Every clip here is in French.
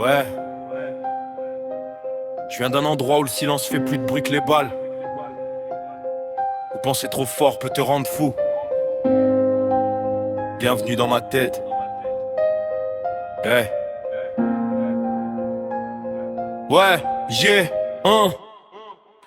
Ouais. Je viens d'un endroit où le silence fait plus de bruit que les balles. Où penser trop fort peut te rendre fou. Bienvenue dans ma tête. Ouais. Ouais,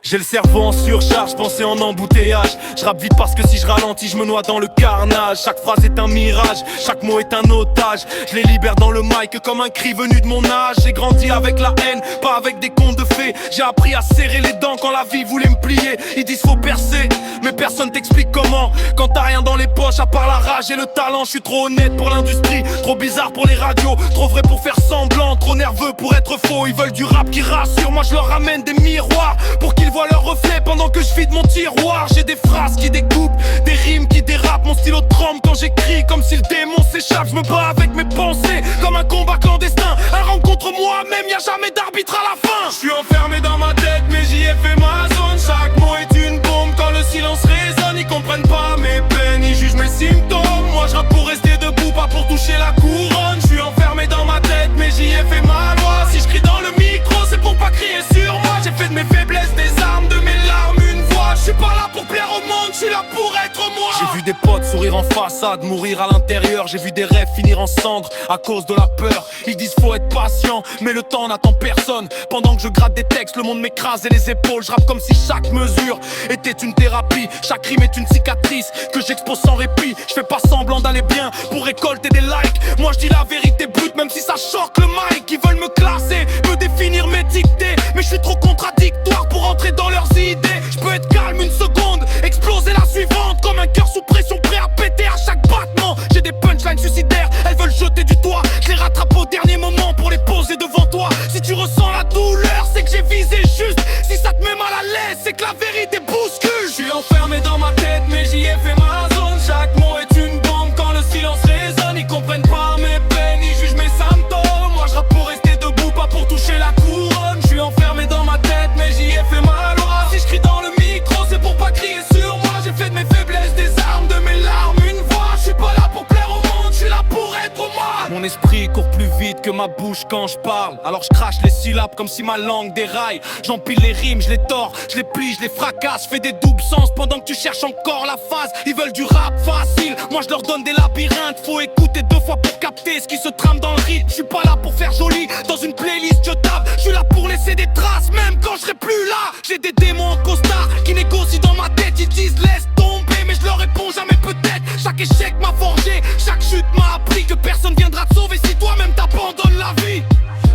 J'ai le cerveau en surcharge, pensée en embouteillage. Je rappe vite parce que si je ralentis, je me noie dans le carnage. Chaque phrase est un mirage, chaque mot est un otage. Je les libère dans le mic comme un cri venu de mon âge. J'ai grandi avec la haine, pas avec des contes de fées. J'ai appris à serrer les dents quand la vie voulait me plier. Ils disent faut percer, mais personne t'explique comment. Quand t'as rien dans les poches à part la rage et le talent. Je suis trop honnête pour l'industrie, trop bizarre pour les radios, trop vrai pour faire semblant, trop nerveux pour être faux. Ils veulent du rap qui rassure, moi je leur ramène des miroirs pour qu'ils voient leur reflet pendant que je vide mon tiroir. J'ai des phrases qui découpent, des rimes qui dérapent. Mon stylo tremble quand j'écris comme si le démon s'échappe. Je me bats avec mes pensées comme un combat clandestin. Un round contre moi-même, y'a jamais d'arbitre à la fin. Je suis enfermé dans ma tête mais j'y ai fait ma zone. Chaque mot est une bombe quand le silence résonne. Ils comprennent pas mes peines, ils jugent mes symptômes. Moi je rappe pour rester debout, pas pour toucher la couronne. Je suis enfermé dans ma tête mais j'y ai fait ma loi. Si je crie dans le micro c'est pour pas crier sur moi. J'ai fait de mes faiblesses des armes, de mes larmes une voix. Je suis pas là pour plaire au monde, je suis là pour être moi. J'ai vu des potes sourire en façade, mourir à l'intérieur. J'ai vu des rêves finir en cendres à cause de la peur. Ils disent faut être patient, mais le temps n'attend personne. Pendant que je gratte des textes, le monde m'écrase et les épaules. Je rappe comme si chaque mesure était une thérapie. Chaque rime est une cicatrice que j'expose sans répit. Je fais pas semblant d'aller bien pour récolter des likes. Moi je dis la vérité brute même si ça choque le mic. Ils veulent me classer, me définir, m'étiqueter, mais je suis trop contradictoire pour entrer dans leurs idées. Je peux être calme une seconde, exploser la suivante. Comme un cœur sous pression prêt à péter à chaque battement. J'ai des punchlines suicidaires, elles veulent jeter du toit. Je les rattrape au dernier moment pour les poser devant toi. Si tu ressens la douleur, c'est que j'ai visé juste. Si ça te met mal à l'aise, c'est que la vérité bouscule. Je suis enfermé dans ma tête mais j'y ai fait ma zone. Chaque mot est une bombe quand le silence résonne. Ils comprennent pas mes peines, ils jugent mes symptômes. Moi je rappe pour rester debout, pas pour toucher la couronne. Je suis enfermé dans ma tête mais j'y ai fait ma loi. Si je crie dans le micro c'est pour pas crier sur moi. J'ai fait de mes faiblesses des armes, de mes larmes une voix. Je suis pas là pour plaire au monde, je suis là pour être moi. Mon esprit court plus vite que ma bouche quand je parle. Alors je crache les syllabes comme si ma langue déraille. J'empile les rimes, je les tords, je les plie, je les fracasse. Fais des doubles sens pendant que tu cherches encore la phase. Ils veulent du rap facile, moi je leur donne des labyrinthes. Faut écouter deux fois pour capter ce qui se trame dans le rythme. Je suis pas là pour faire joli, dans une playlist je tape. Je suis là pour laisser des traces, même quand je serai plus là. J'ai des démons en costard qui négocient dans ma tête. Ils disent laisse tomber, mais je leur réponds jamais peut-être. Chaque échec m'a forgé, chaque chute m'a appris que personne viendra te sauver si toi-même t'abandonnes la vie.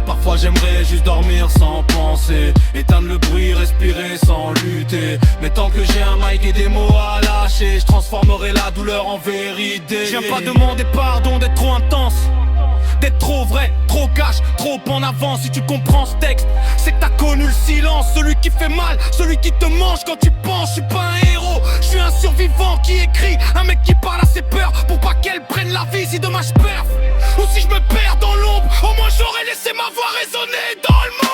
Parfois j'aimerais juste dormir sans penser, éteindre le bruit, respirer sans lutter. Mais tant que j'ai un mic et des mots à lâcher, je transformerai la douleur en vérité. Je viens pas demander pardon d'être trop intense, d'être trop vrai, trop cash, trop en avant. Si tu comprends ce texte, c'est que t'as connu le silence. Celui qui fait mal, celui qui te mange quand tu penses. Je suis pas un héros, je suis un survivant qui écrit. Un mec qui parle à ses peurs pour pas qu'elle prenne la vie. Si demain je perds, ou si je me perds dans l'ombre, au moins j'aurais laissé ma voix résonner dans le monde.